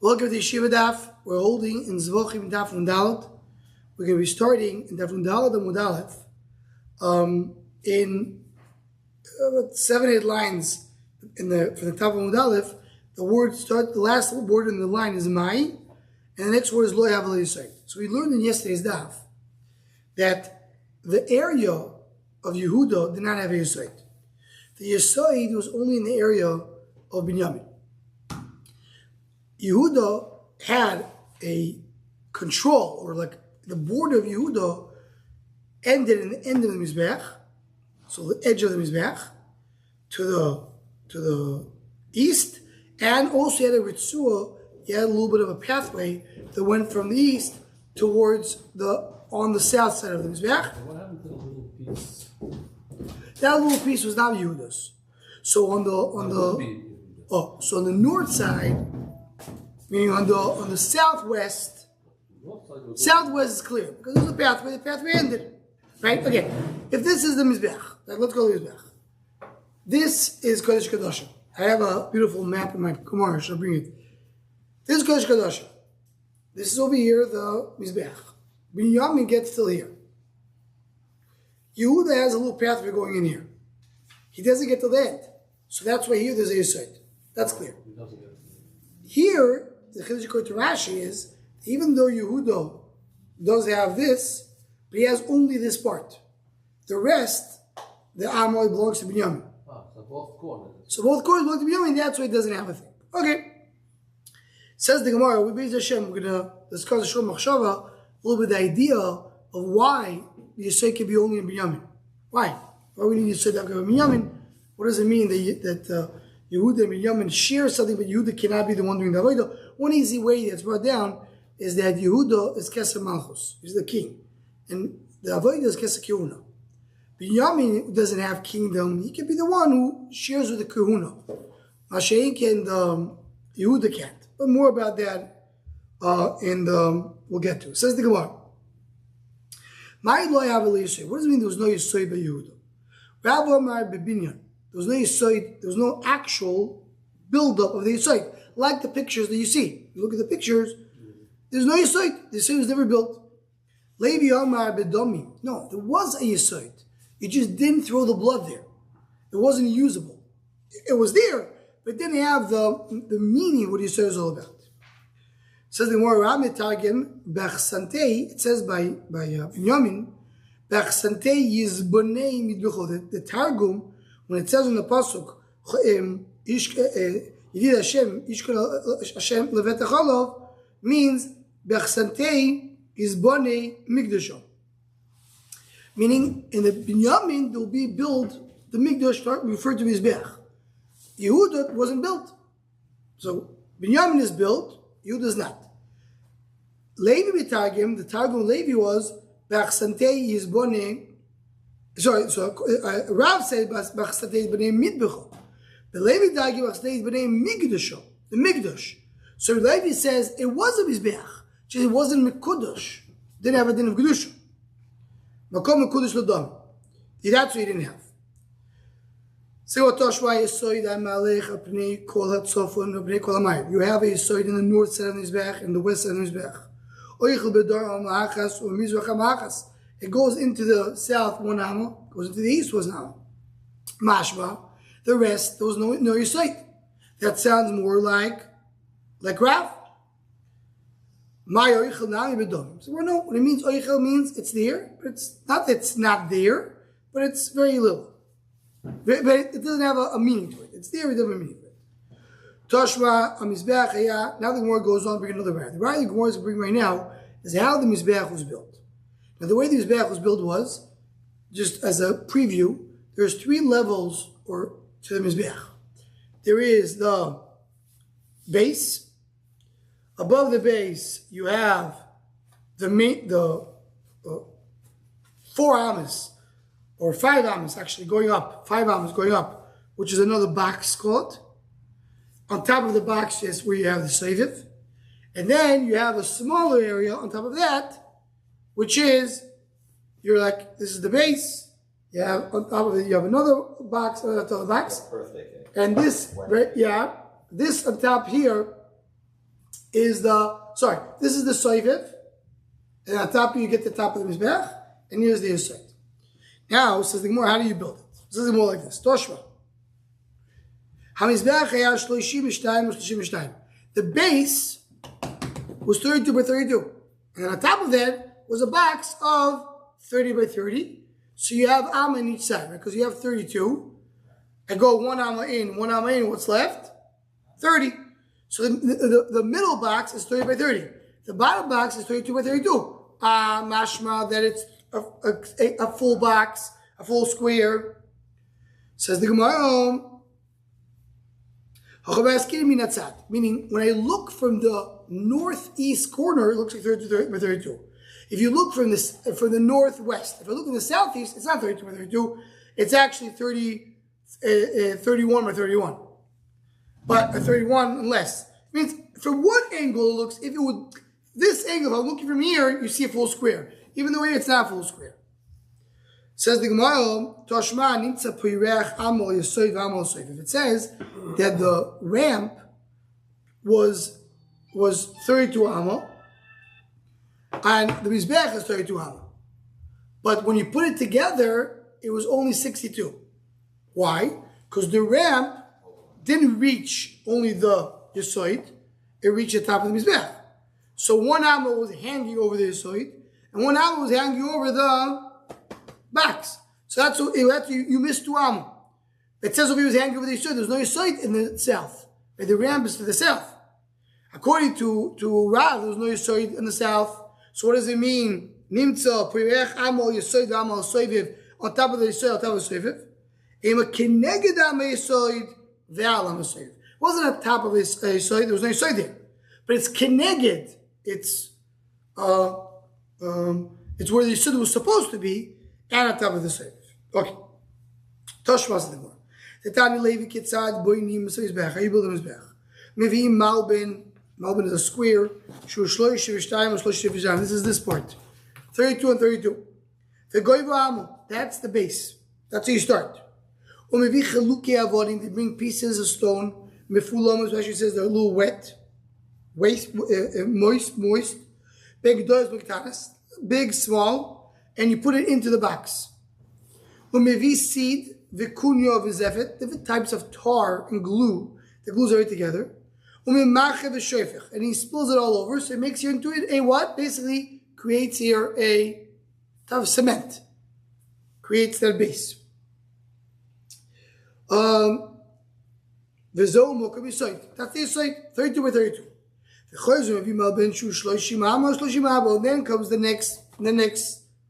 Welcome to the Yeshiva Daf. We're holding in Zevachim Daf Dalet. We're going to be starting in Daf Dalet and Aleph in 7-8 lines for the top of Aleph. The last word in the line is Mai, and the next word is Lo Yav Lo Yisayid. So we learned in yesterday's Daf that the area of Yehuda did not have a Yisayid. The Yisayid was only in the area of Binyamin. Yehuda had a control, or like the border of Yehuda ended in the end of the Mizbeach, so the edge of the Mizbeach, to the east, and also you had a Ritzua, you had a little bit of a pathway that went from the east towards on the south side of the Mizbeach. What happened to the little piece? That little piece was not Yehuda's. So on the north side, meaning on the southwest, southwest is clear because there's a pathway. The pathway ended, right? Okay. If this is the Mizbeach, let's go to the Mizbeach. This is Kodesh Kodashim. I have a beautiful map in my Kumar. I'll bring it. This is Kodesh Kodashim. This is over here, the Mizbeach. Binyamin gets till here. Yehuda has a little pathway going in here. He doesn't get to the end. So that's why here there's a Yisayid. That's clear. Here, the Chiddush to Rashi is, even though Yehuda does have this, but he has only this part. The rest, the Amoy belongs to Binyamin. So both corners. So both corners belong to Binyamin, that's why he doesn't have a thing. Okay. Says the Gemara, we're going to discuss the Shul Machshava, a little bit the idea of why the Yisayid can be only in Binyamin. Why? Why we need Yisayid in Binyamin? What does it mean that Yehuda and Binyamin share something, but Yehuda cannot be the one doing the avodah? One easy way that's brought down is that Yehuda is Keser Malchus. He's the king. And the avodah is Keser Kehuna. Binyamin doesn't have kingdom. He can be the one who shares with the Kehuna. Mashiach and Yehuda can't. But more about that we'll get to. It says the Gemara. What does it mean there was no Yisayid by Yehuda? Rabbi Amar Bebinyan. There was no Yisayid, there was no actual build-up of the Yisayid. Like the pictures that you see. You look at the pictures, there's no Yisayid. The Yisayid was never built. Levi Amar Bedomi. No, there was a Yisayid. You just didn't throw the blood there. It wasn't usable. It was there, but it didn't have the meaning of what Yisayid is all about. It says the more Ramitagim Bechsantei, it says by Binyamin, Bechsantei Yizbonei Midlucho. The Targum, when it says in the pasuk, Yidid Hashem, Ishkol Hashem Levet Echolov, means Bechsantei Yizbonei Migdasho. Meaning, in the Binyamin, there will be built the Migdash referred to as Mizbeach. Yehuda wasn't built. So, Binyamin is built, Yehuda is not. Levi B'Targum, the Targum Levi was Bechsantei Yizbonei. So Rav said Bechsantei Yizbonei Midbecho. The Levi Targum Bechsantei Yizbonei Migdasho, the Migdash. So Levi says it was a Mizbeach, just it wasn't Mekudash. Didn't have a din of Kedusha. Makom Mekudash L'Dam. That's what he didn't have. You have a Yisayid in the north side of the Mizbeach and the west side of the Mizbeach. It goes into the south, one amma, goes into the east, one amma. Mashma, the rest, there was no Yisayid. That sounds more like Rav. So we know what it means. Oichel means it's there, but it's not there, but it's very little. But it doesn't have a meaning to it. It's there, it doesn't have a meaning to it. Toshma, a Mizbeach, now the Gemara goes on to bring another raya. The raya the Gemara is bring right now is how the Mizbeach was built. Now the way the Mizbeach was built was, just as a preview, there's 3 levels to the Mizbeach. There is the base. Above the base, you have the 4 amas, or 5 amas actually going up, 5 amas going up, which is another box called. On top of the box is where you have the Seviv. And then you have a smaller area on top of that, which is, this is the base. You have on top of it, you have another box, on top of the box. Perfect. And this, this on top here this is the soiviv, and on top you get the top of the mizbech, and here's the inside. Now, says the Gemara, how do you build it? It says the Gemara like this. Toshma. The base was 32 by 32. And on top of that was a box of 30 by 30. So you have amma on each side, right? Because you have 32. I go one amma in, what's left? 30. So the middle box is 30 by 30. The bottom box is 32 by 32. Mashma, that it's a full box, a full square. Says the Gemara, meaning when I look from the northeast corner, it looks like 32 by 32. If you look from the northwest, if I look in the southeast, it's not 32 by 32. It's actually 31 by 31. But 31 and less. It means from what angle it looks, this angle, if I'm looking from here, you see a full square. Even though here it's not a full square. Says the Gemara, Toshma nimtza pirech amol yesoid v'amol soif. If it says that the ramp was 32 amol, and the mizbech is 32 amol, but when you put it together, it was only 62. Why? Because the ramp didn't reach only the yesoid; it reached the top of the mizbech. So one amol was hanging over the yesoid, and one amol was hanging over the box. So that's what you missed 2 amot. It says if he was hanging over the yesod, there's no yesod in the south. But the ramp is to the south. According to Rav, there's no yesod in the south. So what does it mean? Nimtza pirech amol yesod amol soiviv on top of the yesod, on top of the soiviv. Ema keneged am yesod ve'alam soiviv. It wasn't on top of the yesod. There was no yesod there, but it's keneged. It's where the yesod was supposed to be. And on top of the soiviv. Okay. Toshmas the Gemara. The Tani Levi Kitzad Boinim Mizbech. How you build a Mizbech? Mevi Malbin. Malbin is a square. Shu Shloish Shivishtaim or Shloish Shivishtaim. This is this part. 32 and 32. The Goiva Amu. That's the base. That's how you start. Umevi Chaluki Avodim. They bring pieces of stone. Mefulam, especially says they're a little wet. Moist. Big doors, big, small. And you put it into the box. Umevi seed, vikunyo v'zefet, different types of tar and glue. The glues are right together. Umemache v'shoifech, and he spills it all over, so it makes here into it a what? Basically creates here a type of cement. Creates that base. V'zo moka v'soit. That's the soit, 32 by 32. V'choyzu mevi malben shu shloishim amo shloishim abo. Then comes the next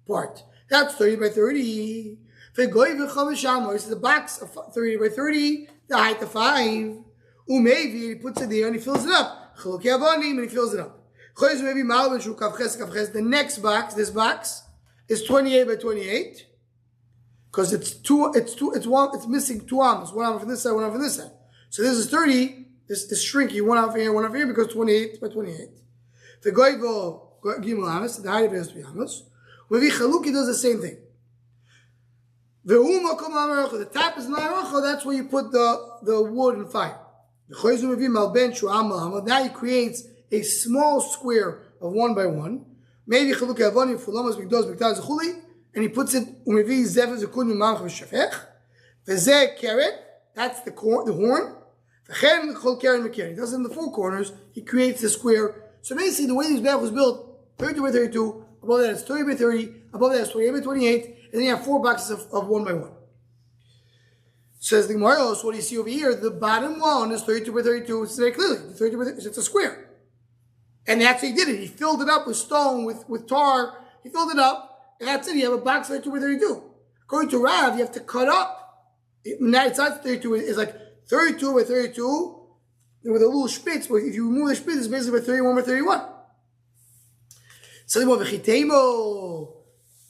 part. That's 30 by 30. He says the box of 30 by 30, the height of 5. Umevi, he puts it there and he fills it up. And he fills it up. The next box, this box, is 28 by 28. Because it's missing 2 arms. 1 arm from this side, 1 arm from this side. So this is 30, this is shrinking, 1 arm from here, 1 arm from here, because 28 by 28. The height of it is 3 arms. Mevi Chaluki does the same thing. The top is Ma'aracha, that's where you put the wood and fire. Now he creates a small square of 1 by 1. Maybe Chaluki Avonim Fulamas Mikdos Mikdaz Zechuli, and he puts it Umevi Zevah Zekun Mamach V'Shafech. V'zeh Keret, that's the horn. V'chen Chol Keren Mekeren. He does it in the 4 corners. He creates the square. So basically, the way this bath was built, 32 by 32. Above that is 30 by 30. Above that is 28 by 28. And then you have 4 boxes of 1 by 1. Says the Gemara, so what do you see over here? The bottom one is 32 by 32. It's very clearly. 32 by 32, it's a square. And that's how he did it. He filled it up with stone, with tar. He filled it up. And that's it. You have a box 32 by 32. According to Rav, you have to cut up. Now it's not 32. It's like 32 by 32 with a little spitz. But if you remove the spitz, it's basically by 31 by 31. So the Chitemo,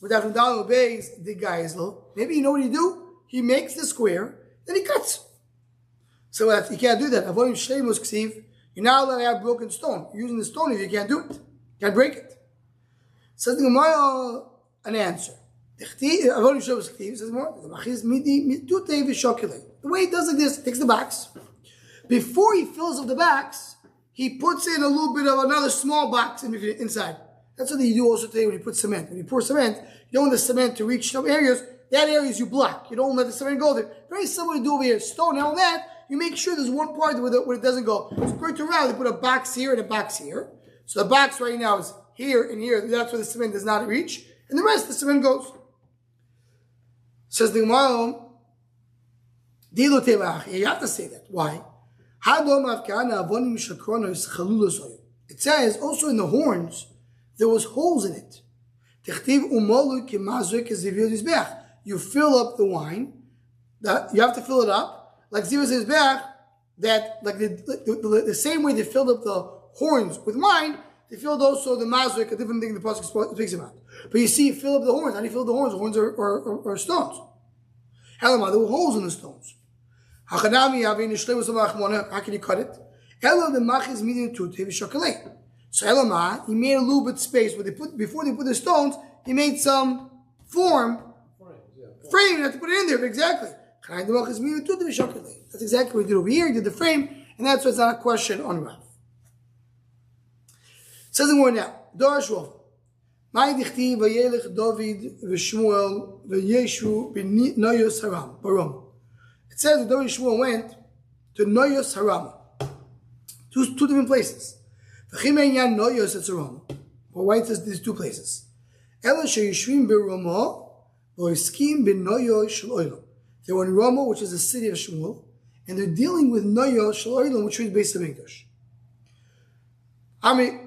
without from down obeys the guy is low. Maybe you know what he do? He makes the square, then he cuts. So you can't do that. Avodim shleimus ksiv. You're not allowed to have broken stone. You're using the stone if you can't do it. You can't break it. Says the Gemara an answer. Avodim shleimus ksiv says more. The way he does like this, he takes the box. Before he fills up the box, he puts in a little bit of another small box inside. That's what you do also today when you put cement. When you pour cement, you don't want the cement to reach some areas. That areas you block. You don't let the cement go there. Very similar to do over here. Stone and all that, you make sure there's one part where it doesn't go. So spread around, they put a box here and a box here. So the box right now is here and here. That's where the cement does not reach. And the rest, the cement goes. Says the Gemara, you have to say that. Why? It says also in the horns, there was holes in it. You fill up the wine. You have to fill it up. Like Ziva says back, that like the same way they filled up the horns with wine, they filled also the mazuk, a different thing the pasuk speaks about. But you see, you fill up the horns. How do you fill the horns? The horns are stones. Helama, there were holes in the stones. How can you cut it? So Elama, he made a little bit of space where before they put the stones, he made some frame. You have to put it in there, exactly. That's exactly what he did over here. He did the frame, and that's why it's not a question on Rav. Says the word now. Dorashov. Ma'edichti vayelech David v'Shmuel v'Yeshu b'Noyos Haram. Barom. It says that David and Shmuel went to Noyos Haram. Two different places. V'chimeyan Noyos et Haram. Or why it says these two places? Ela she'yishvim b'Rama v'Iskim b'Noyos shel Olam. They were in Rama, which is the city of Shmuel, and they're dealing with Noyos shel Olam, which is based on English.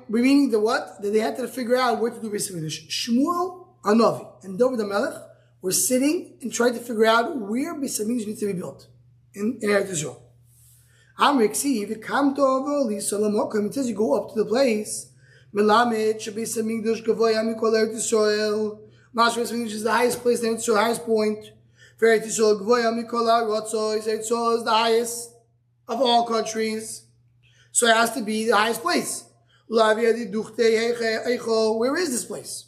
Meaning the what? That they had to figure out where to do Beis Hamikdash. Shmuel, Anavi, and David the Melech were sitting and trying to figure out where Beis Hamikdash needs to be built in Eretz Yisrael. It says you go up to the place. Melamed Beis Hamikdash Gavoya Mikol Eretz Yisrael. Beis Hamikdash is the highest place in Eretz Yisrael, highest point. Eretz Yisrael Gavoya Mikol Eretz Yisrael is the highest of all countries, so it has to be the highest place. Where is this place?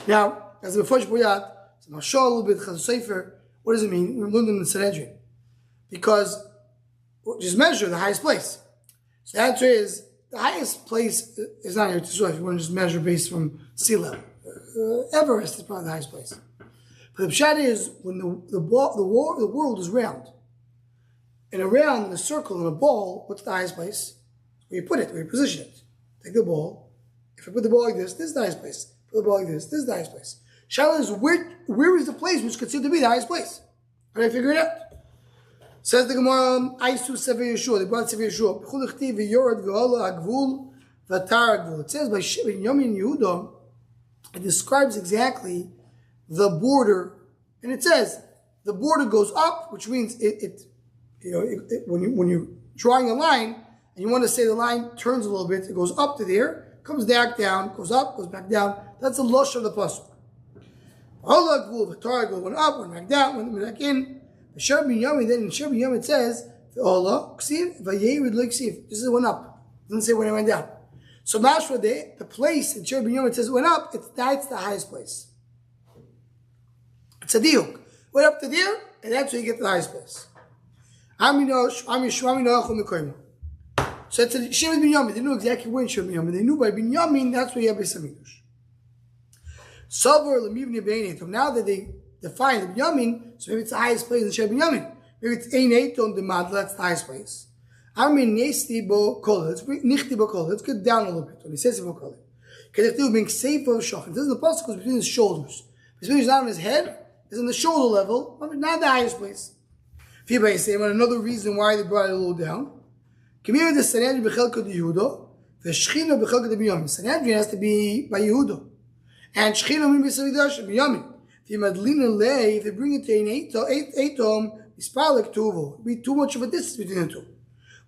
Now, as the first Boyat, I'll show a little bit Chazal Sefer. What does it mean? We learned in the Sanhedrin. Because just measure the highest place. So the answer is the highest place is not here to Yisrael. If you want to just measure based from sea level, Everest is probably the highest place. But the pshat is when the world is round, and around in a circle in a ball, what's the highest place? Where you put it, where you position it. Take the ball. If I put the ball like this is the highest place. Put the ball like this is the highest place. Shaila is where is the place which is considered to be the highest place? How do I figure it out? Says the Gemara, Aisu Sefer Yeshua. They brought Sefer Yeshua. It says by Yamin Yehuda, it describes exactly the border, and it says the border goes up, which means when you're drawing a line. And you want to say the line turns a little bit, it goes up to there, comes back down, goes up, goes back down. That's the lush of the pasuk. The Torah went up, went back down, went back in. The Shar Binyamin, then in Shar Binyamin it says, the Allah, this is went up. It doesn't say when it went down. So Mashra, the place in Shar Binyamin it says it went up, that's the highest place. It's a diuk. Went up to there, and that's where you get to the highest place. So it's a Shevet Binyamin. They knew exactly where in Shevet Binyamin. They knew by Binyamin, that's where you have Beis Hamikdash. Now that they define the Binyamin, so maybe it's the highest place in Shevet Binyamin. Maybe it's Ein Eiton de Madla, that's the highest place. Let's get down a little bit. When he says Bo Kol, being safe of Shochin. This is the pasuk goes between his shoulders. His finger is not on his head, it's on the shoulder level, not the highest place. Another reason why they brought it a little down. Sanhedrin has to be by Yehuda. And Shechina means Beis Hamikdash and Binyamin. If they bring it to an eitom, Ispalek Tuvo. It'd be too much of a distance between the two.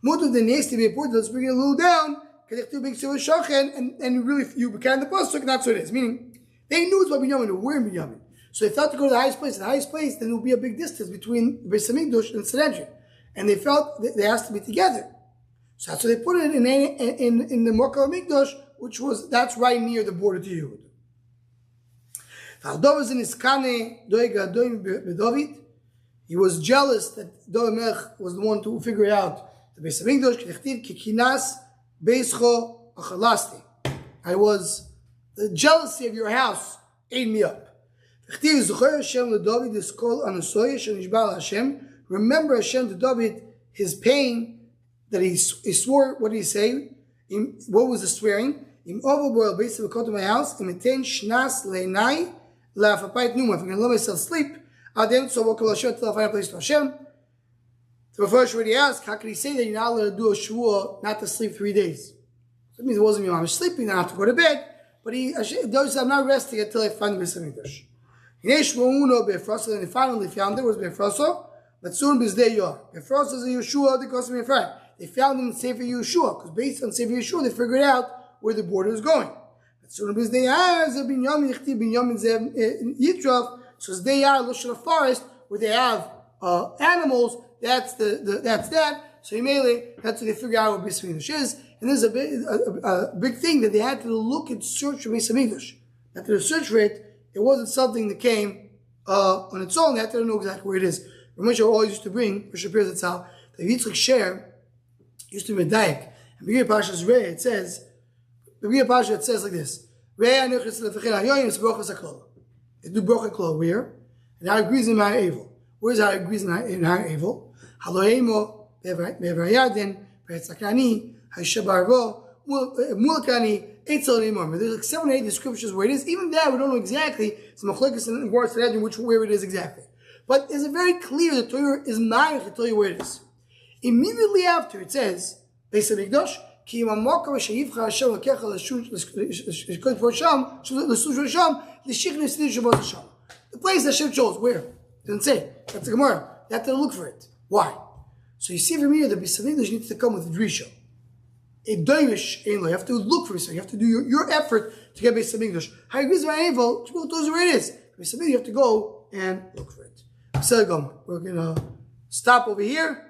Most of the needs to be important, let's bring it a little down, and really you became the pasuk, and that's what it is. Meaning, they knew it's by Binyamin, or we're in Binyamin. So they felt to go to the highest place. The highest place, then there will be a big distance between Beis Hamikdash and Sanhedrin. And they felt that they has to be together. So that's why they put it in the Mokal Mikdash, that's right near the border to Yehud. He was jealous that David Melech was the one to figure out The Beis Hamikdash k'nechtiv kikinas beischo achalasti. The jealousy of your house ate me up. Remember Hashem to David his pain that he swore. What did he say? What was the swearing? If my house, if I can let myself sleep, so what can I show till I find a place to Hashem? So first already asked, how could he say that you're not allowed to do a shvuah not to sleep 3 days? So it means it wasn't your mom sleeping, I have to go to bed. But David said, I'm not resting until I find the Beis Hamikdash. And he finally found it was Befroso, but soon Bizdei Yor. Befroso is a Yeshua, the Kosim Ephraim. They found him in Sefer Yeshua, because based on Sefer Yeshua, they figured out where the border is going. But soon Bizdei Yor, Binyamin Yichti, Binyamin Yitraf, so Zdei Yor, Lush of forest, where they have animals, that's that. So that's what they figured out what Beis Hamikdash is. And there's a big thing that they had to look and search for Beis Hamikdash. After they search for it, it wasn't something that came on its own. They had to know exactly where it is. Ramosha always used to bring, for Shapir Zatzal, the Yitzchak Sher used to be a daik. And Begir Pasha's Reh, it says like this. Reh Anuchis Lefechin Hayoyim is Brochas HaKlol. They do Brochas HaKlol where? And how it agrees in Har Evil. Where is how it agrees in Har Evil? Haloheimo, Bevarayadin, Beretzakani, Haishabarvo, Mulkani, there's like 7 or 8 descriptions where it is. Even there, we don't know exactly. It's machlokes and words to where it is exactly. But it's very clear the Torah is ma'arich to tell you where it is. Immediately after, it says, Beis Hamikdash, ki imamokam sheyivcha Hashem lakecha l'shkot for Hashem, l'sush for Hashem, l'shich n'esidish shabbat Hashem. The place that Hashem chose, where? It doesn't say. That's the Gemara. You have to look for it. Why? So you see from here, the Beis Hamikdash needs to come with a drisha. A doimish, you have to look for it. You have to do your effort to get Beis Hamikdash. How you agree with evil? Shmuel tells you where it is. Beis Hamikdash, you have to go and look for it. We're going to stop over here.